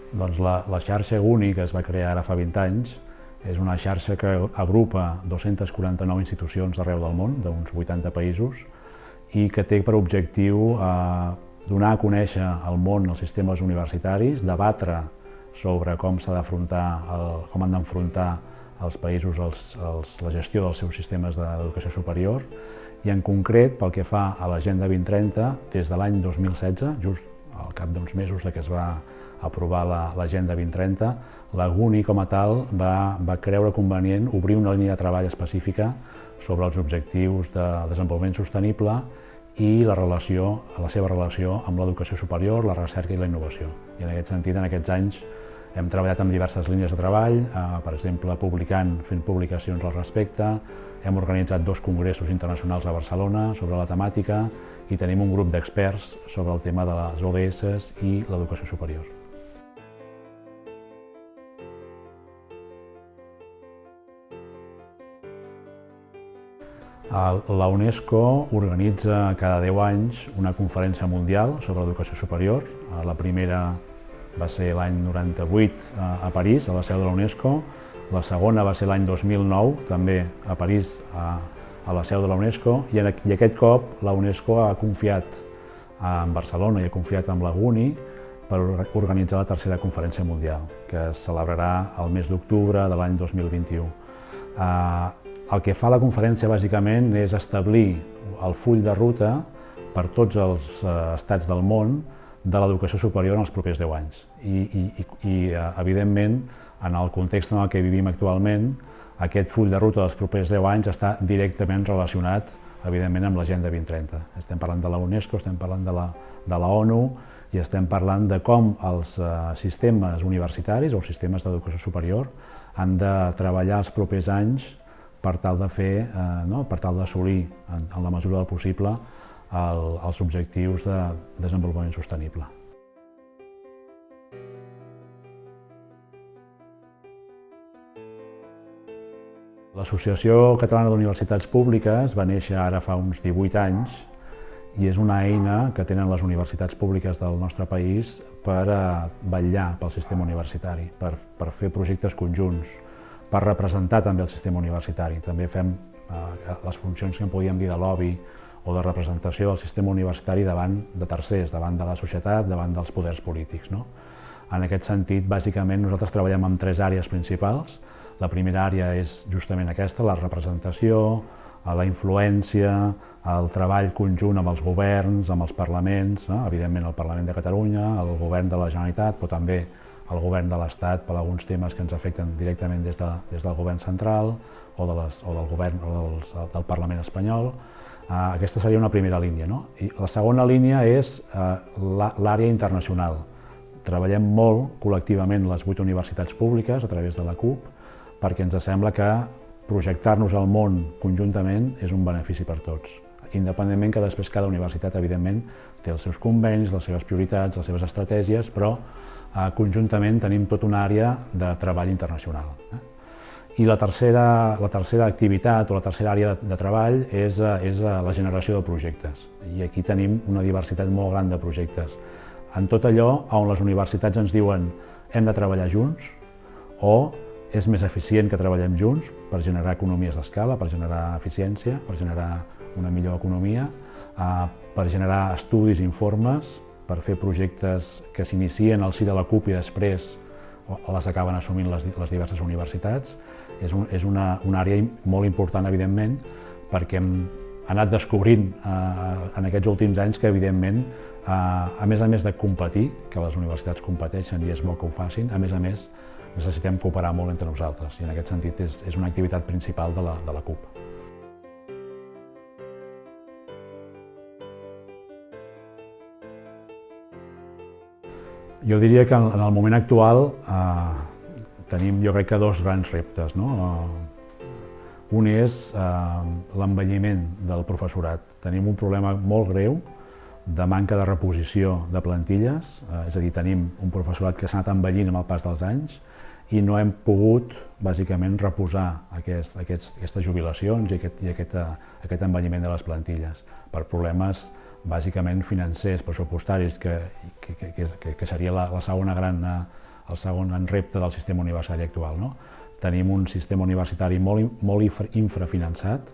Doncs la xarxa GUNI, que es va crear ara fa 20 anys, és una xarxa que agrupa 249 institucions d'arreu del món, d'uns 80 països, i que té per objectiu donar a conèixer al món els sistemes universitaris, debatre sobre com s'ha d'afrontar, com han d'enfrontar els països la gestió dels seus sistemes d'educació superior, i en concret, pel que fa a l'Agenda 2030, des de l'any 2016, just al cap d'uns mesos que es va aprovar l'Agenda 2030, la GUNI com a tal va creure convenient obrir una línia de treball específica sobre els objectius de desenvolupament sostenible i la seva relació amb l'educació superior, la recerca i la innovació. I en aquest sentit, en aquests anys, hem treballat amb diverses línies de treball, per exemple, fent publicacions al respecte, hem organitzat 2 congressos internacionals a Barcelona sobre la temàtica i tenim un grup d'experts sobre el tema de les ODS i l'educació superior. La UNESCO organitza cada 10 anys una conferència mundial sobre l'educació superior. La primera va ser l'any 98 a París, a la seu de la UNESCO. La segona va ser l'any 2009, també a París, a la seu de la UNESCO. I aquest cop la UNESCO ha confiat en Barcelona i ha confiat en la GUNI per organitzar la tercera conferència mundial, que es celebrarà el mes d'octubre de l'any 2021. El que fa la conferència, bàsicament, és establir el full de ruta per tots els estats del món de l'educació superior en els propers 10 anys. I evidentment, en el context en el que vivim actualment, aquest full de ruta dels propers 10 anys està directament relacionat, evidentment, amb l'Agenda 2030. Estem parlant de la UNESCO, estem parlant de la ONU i estem parlant de com els sistemes universitaris o sistemes d'educació superior han de treballar els propers anys per tal d'assolir, en la mesura del possible, els objectius de desenvolupament sostenible. L'Associació Catalana d'Universitats Públiques va néixer ara fa uns 18 anys i és una eina que tenen les universitats públiques del nostre país per vetllar pel sistema universitari, per fer projectes conjunts, per representar també el sistema universitari. També fem les funcions que en podríem dir de lobby o de representació del sistema universitari davant de tercers, davant de la societat, davant dels poders polítics. En aquest sentit, bàsicament, nosaltres treballem en 3 àrees principals. La primera àrea és justament aquesta, la representació, la influència, el treball conjunt amb els governs, amb els parlaments, evidentment el Parlament de Catalunya, el govern de la Generalitat, però també el govern de l'Estat per alguns temes que ens afecten directament des del govern central o del govern del Parlament espanyol. Aquesta seria una primera línia. I la segona línia és l'àrea internacional. Treballem molt col·lectivament les 8 universitats públiques a través de la CUP perquè ens sembla que projectar-nos al món conjuntament és un benefici per tots, independentment que després cada universitat, evidentment, té els seus convenis, les seves prioritats, les seves estratègies, però conjuntament tenim tota una àrea de treball internacional. I la tercera activitat o la tercera àrea de treball és la generació de projectes. I aquí tenim una diversitat molt gran de projectes. En tot allò on les universitats ens diuen hem de treballar junts o és més eficient que treballem junts per generar economies d'escala, per generar eficiència, per generar una millor economia, per generar estudis i informes, per fer projectes que s'inicien al si de la CUP i després les acaben assumint les diverses universitats. És una àrea molt important, evidentment, perquè hem anat descobrint en aquests últims anys que, evidentment, a més de competir, que les universitats competeixen i és bo que ho facin, a més necessitem cooperar molt entre nosaltres i en aquest sentit és una activitat principal de la CUP. Jo diria que en el moment actual tenim, jo crec que 2 grans reptes. Un és l'envelliment del professorat. Tenim un problema molt greu de manca de reposició de plantilles, és a dir, tenim un professorat que s'ha anat envellint amb el pas dels anys i no hem pogut, bàsicament, reposar aquestes jubilacions i aquest envelliment de les plantilles per problemes, bàsicament, financers, pressupostaris, que seria la segona gran el segon gran repte del sistema universitari actual, no? Tenim un sistema universitari molt infrafinançat,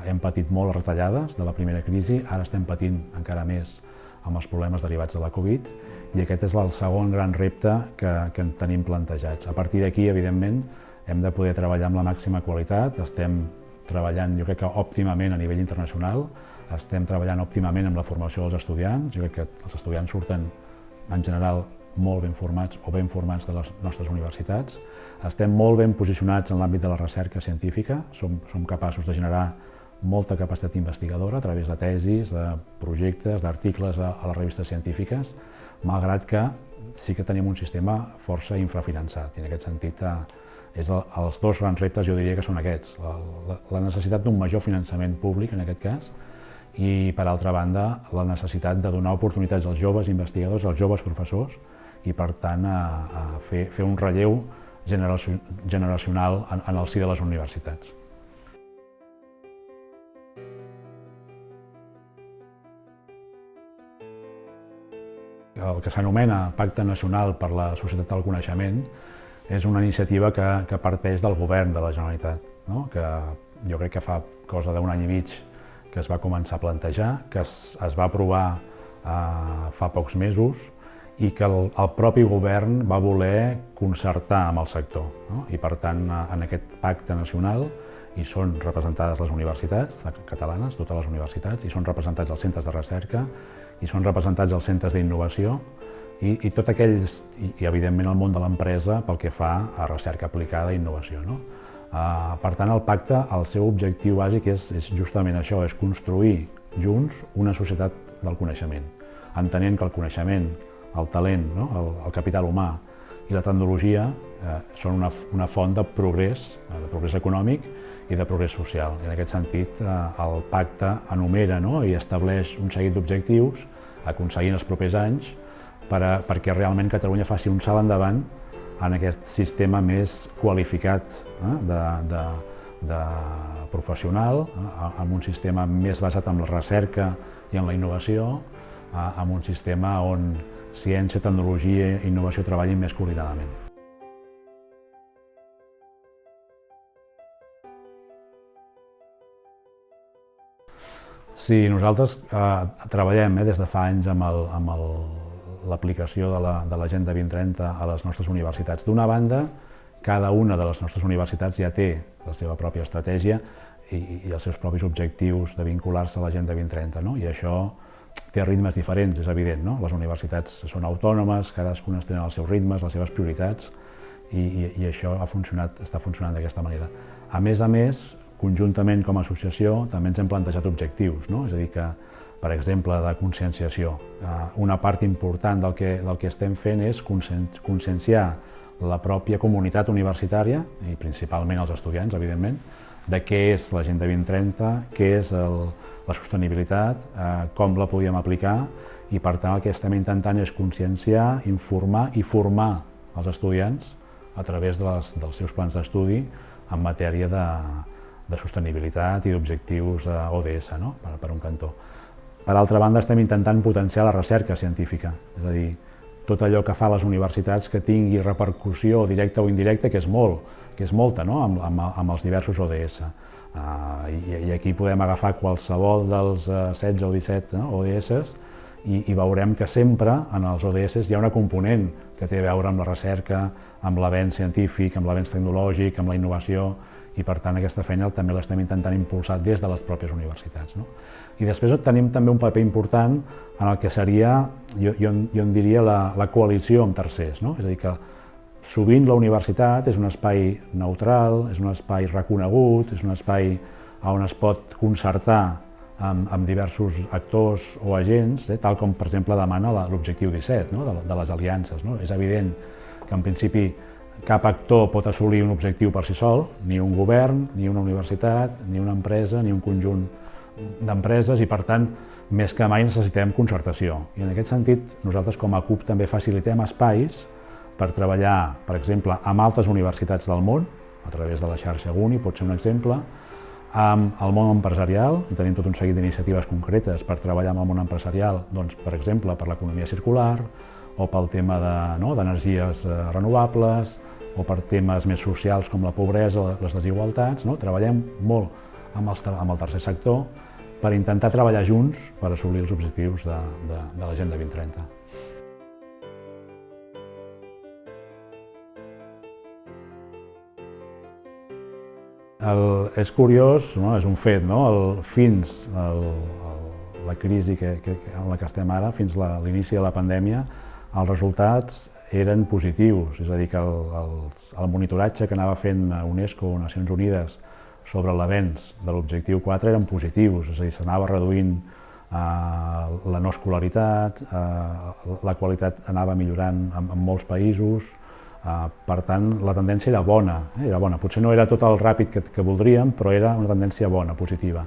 hem patit molt les retallades de la primera crisi, ara estem patint encara més amb els problemes derivats de la Covid, i aquest és el segon gran repte que tenim plantejats. A partir d'aquí, evidentment, hem de poder treballar amb la màxima qualitat, estem treballant, jo crec que òptimament a nivell internacional, estem treballant òptimament amb la formació dels estudiants, jo crec que els estudiants surten en general molt ben formats o ben formats de les nostres universitats, estem molt ben posicionats en l'àmbit de la recerca científica, som capaços de generar molta capacitat investigadora a través de tesis, de projectes, d'articles a les revistes científiques, malgrat que sí que tenim un sistema força infrafinançat. I en aquest sentit, els dos grans reptes jo diria que són aquests. La necessitat d'un major finançament públic, en aquest cas, i, per altra banda, la necessitat de donar oportunitats als joves investigadors, als joves professors, i, per tant, fer un relleu generacional en el si de les universitats. El que s'anomena Pacte Nacional per la Societat del Coneixement és una iniciativa que parteix del govern de la Generalitat, no? Que jo crec que fa cosa d'un any i mig que es va començar a plantejar, que es va aprovar fa pocs mesos i que el propi govern va voler concertar amb el sector, no? I, per tant, en aquest pacte nacional hi són representades les universitats catalanes, totes les universitats, hi són representats els centres de recerca, hi són representats els centres d'innovació i tot aquells, i evidentment el món de l'empresa pel que fa a recerca aplicada i innovació, no? Per tant, el pacte, el seu objectiu bàsic és justament això, és construir junts una societat del coneixement, entenent que el coneixement, el talent, no? El capital humà i la tecnologia són una font de progrés econòmic i de progrés social. I en aquest sentit, el pacte enumera, no? I estableix un seguit d'objectius a aconseguir en els propers anys perquè realment Catalunya faci un salt endavant en aquest sistema més qualificat de professional, amb un sistema més basat en la recerca i en la innovació, amb un sistema on ciència, tecnologia i innovació treballin més coordinadament. Sí, nosaltres treballem des de fa anys amb l'aplicació de l'Agenda 2030 a les nostres universitats. D'una banda, cada una de les nostres universitats ja té la seva pròpia estratègia i els seus propis objectius de vincular-se a l'Agenda 2030, no? I això té ritmes diferents, és evident, no? Les universitats són autònomes, cadascuna tenen els seus ritmes, les seves prioritats, i això està funcionant d'aquesta manera. A més, conjuntament com a associació també ens hem plantejat objectius, no? És a dir que, per exemple, de conscienciació. Una part important del que estem fent és conscienciar la pròpia comunitat universitària, i principalment els estudiants, evidentment, de què és l'Agenda 2030, què és la sostenibilitat, com la podíem aplicar, i per tant el que estem intentant és conscienciar, informar i formar els estudiants a través dels seus plans d'estudi en matèria de sostenibilitat i d'objectius ODS, no? Per un cantó. Per altra banda, estem intentant potenciar la recerca científica, és a dir, tot allò que fa les universitats que tingui repercussió directa o indirecta, que és molta, no? Amb els diversos ODS. I aquí podem agafar qualsevol dels 16 o 17 ODS i veurem que sempre en els ODS hi ha una component que té a veure amb la recerca, amb l'avenç científic, amb l'avenç tecnològic, amb la innovació, i per tant aquesta feina també l'estem intentant impulsar des de les pròpies universitats, no? I després tenim també un paper important en el que seria, jo en diria, la coalició amb tercers, no? És a dir, que sovint la universitat és un espai neutral, és un espai reconegut, és un espai on es pot concertar amb diversos actors o agents, tal com, per exemple, demana l'objectiu 17, no? De les aliances, no? És evident que, en principi, cap actor pot assolir un objectiu per si sol, ni un govern, ni una universitat, ni una empresa, ni un conjunt d'empreses, i, per tant, més que mai necessitem concertació. I en aquest sentit, nosaltres com a CUP també facilitem espais per treballar, per exemple, amb altres universitats del món, a través de la xarxa UNI, pot ser un exemple, amb el món empresarial, i tenim tot un seguit d'iniciatives concretes per treballar amb el món empresarial, doncs, per exemple, per l'economia circular, o pel tema d'energies renovables, o per temes més socials com la pobresa, les desigualtats. Treballem molt amb el tercer sector per intentar treballar junts per assolir els objectius de l'Agenda 2030. És curiós, és un fet, fins la crisi en la que estem ara, fins l'inici de la pandèmia, els resultats eren positius, és a dir, que el monitoratge que anava fent UNESCO o Nacions Unides sobre l'avenç de l'objectiu 4 eren positius, és a dir, s'anava reduint la no escolaritat, la qualitat anava millorant en molts països, per tant, la tendència era bona. Potser no era tot el ràpid que voldríem, però era una tendència bona, positiva.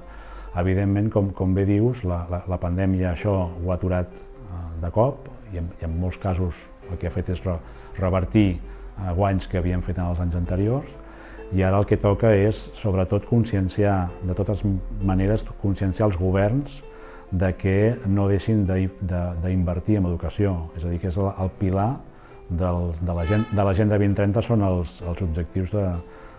Evidentment, com bé dius, la pandèmia això ho ha aturat de cop i en molts casos el que ha fet és revertir guanys que havíem fet en els anys anteriors, i ara el que toca és, sobretot, conscienciar, de totes maneres, conscienciar els governs de que no deixin d'invertir en educació, és a dir, que és el pilar de l'Agenda 2030 són els objectius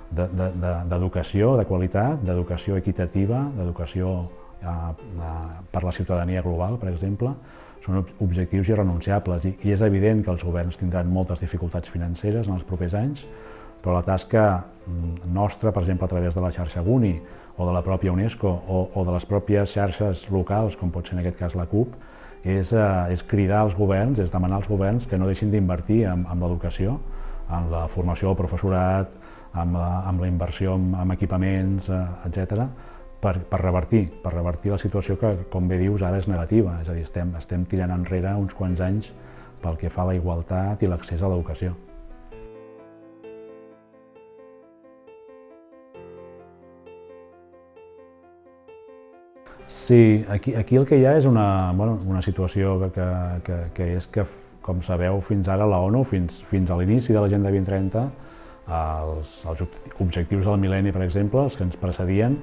d'educació de qualitat, d'educació equitativa, d'educació per la ciutadania global, per exemple. Són objectius irrenunciables i és evident que els governs tindran moltes dificultats financeres en els propers anys, però la tasca nostra, per exemple, a través de la xarxa GUNI o de la pròpia UNESCO o de les pròpies xarxes locals, com pot ser en aquest cas la CUP, és cridar als governs, és demanar als governs que no deixin d'invertir en l'educació, en la formació del professorat, amb la inversió en equipaments, etc., per revertir la situació que, com bé dius, ara és negativa. És a dir, estem tirant enrere uns quants anys pel que fa a la igualtat i l'accés a l'educació. Sí, aquí el que hi ha és una situació que és que, com sabeu, fins ara la ONU, fins a l'inici de l'Agenda 2030, els objectius del mil·lenni, per exemple, els que ens precedien,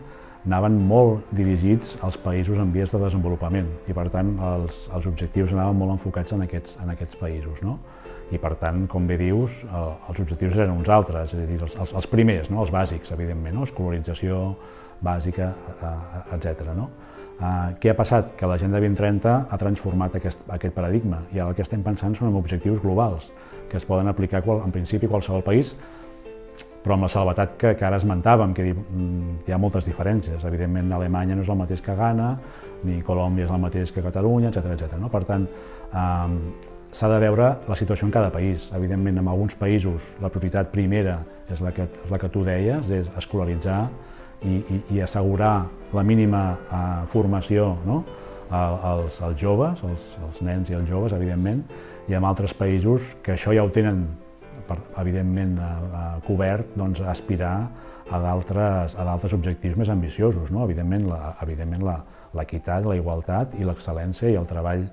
anaven molt dirigits als països en vies de desenvolupament i, per tant, els objectius anaven molt enfocats en aquests països. I, per tant, com bé dius, els objectius eren uns altres, és a dir, els primers, els bàsics, evidentment, escolarització bàsica, etc. Què ha passat? Que l'Agenda 2030 ha transformat aquest paradigma i ara el que estem pensant són en objectius globals que es poden aplicar en principi a qualsevol país, però amb la salvetat que ara esmentàvem, que hi ha moltes diferències. Evidentment, Alemanya no és el mateix que Ghana, ni Colòmbia és el mateix que Catalunya, etc. Per tant, s'ha de veure la situació en cada país. Evidentment, en alguns països la prioritat primera és la que tu deies, és escolaritzar i assegurar la mínima formació als joves, als nens i als joves, evidentment, i en altres països que això ja ho tenen evidentment cobert, aspirar a d'altres objectius més ambiciosos. Evidentment, l'equitat, la igualtat i l'excel·lència i el treball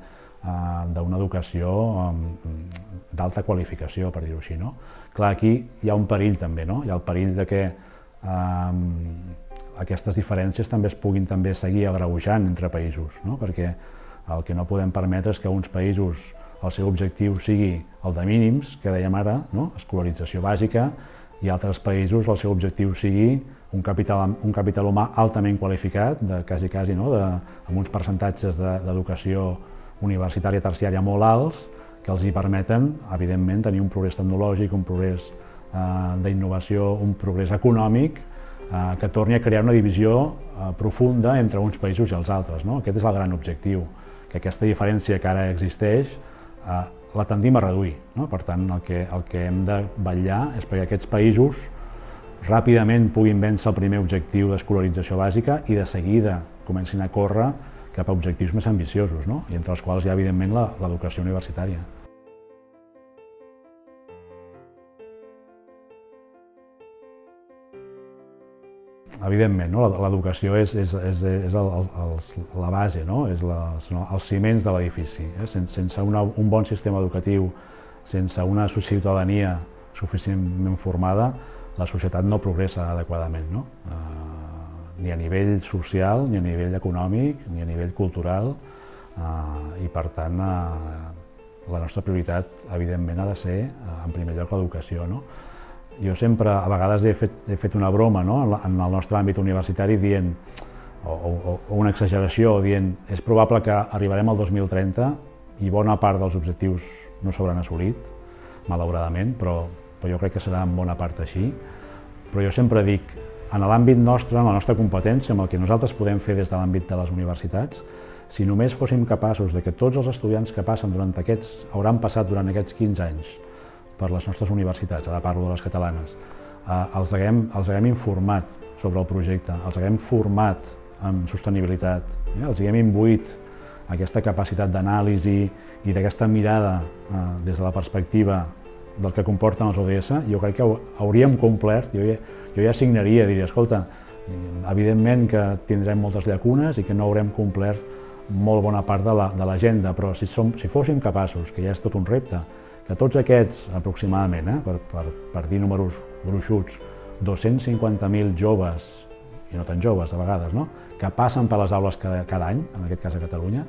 d'una educació d'alta qualificació, per dir-ho així. Clar, aquí hi ha un perill també, hi ha el perill de que aquestes diferències també es puguin seguir agreujant entre països, perquè el que no podem permetre és que uns països el seu objectiu sigui el de mínims, que dèiem ara, escolarització bàsica, i altres països el seu objectiu sigui un capital humà altament qualificat, quasi, amb uns percentatges d'educació universitària terciària molt alts, que els hi permeten, evidentment, tenir un progrés tecnològic, un progrés d'innovació, un progrés econòmic, que torni a crear una divisió profunda entre uns països i els altres. Aquest és el gran objectiu, que aquesta diferència que ara existeix la tendim a reduir. Per tant, el que hem de vetllar és perquè aquests països ràpidament puguin vèncer el primer objectiu d'escolarització bàsica i de seguida comencin a córrer cap a objectius més ambiciosos, i entre els quals hi ha, evidentment, l'educació universitària. Evidentment, l'educació és la base, són els ciments de l'edifici. Sense un bon sistema educatiu, sense una ciutadania suficientment formada, la societat no progressa adequadament, ni a nivell social, ni a nivell econòmic, ni a nivell cultural, i per tant la nostra prioritat, evidentment, ha de ser, en primer lloc, l'educació, no? Jo sempre, a vegades he fet una broma, no?, en el nostre àmbit universitari dient, o una exageració, dient és probable que arribarem al 2030 i bona part dels objectius no s'hauran assolit, malauradament, però jo crec que serà en bona part així. Però jo sempre dic, en l'àmbit nostre, en la nostra competència, amb el que nosaltres podem fer des de l'àmbit de les universitats, si només fóssim capaços de que tots els estudiants que passen hauran passat durant aquests 15 anys per les nostres universitats, ara parlo de les catalanes, els haguem informat sobre el projecte, els haguem format en sostenibilitat, els haguem imbuït aquesta capacitat d'anàlisi i d'aquesta mirada des de la perspectiva del que comporten els ODS, jo crec que hauríem complert, jo ja signaria, diria, escolta, evidentment que tindrem moltes llacunes i que no haurem complert molt bona part de l'agenda, però si fóssim capaços, que ja és tot un repte, que tots aquests, aproximadament, per dir números gruixuts, 250.000 joves, i no tan joves a vegades, que passen per les aules cada any, en aquest cas a Catalunya,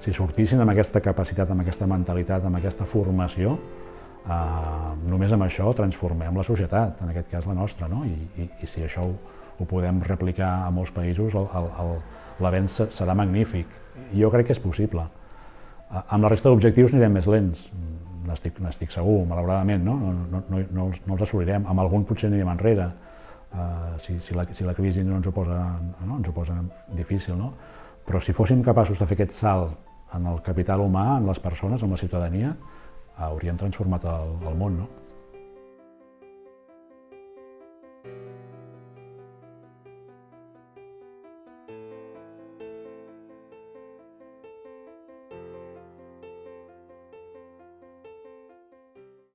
si sortissin amb aquesta capacitat, amb aquesta mentalitat, amb aquesta formació, només amb això transformem la societat, en aquest cas la nostra, i si això ho podem replicar a molts països, l'avenç serà magnífic. Jo crec que és possible. Amb la resta d'objectius anirem més lents, n'estic segur, malauradament, no els assolirem, amb algun potser anirem enrere, si la crisi no ens ho posa difícil, però si fóssim capaços de fer aquest salt en el capital humà, en les persones, en la ciutadania, hauríem transformat el món, no?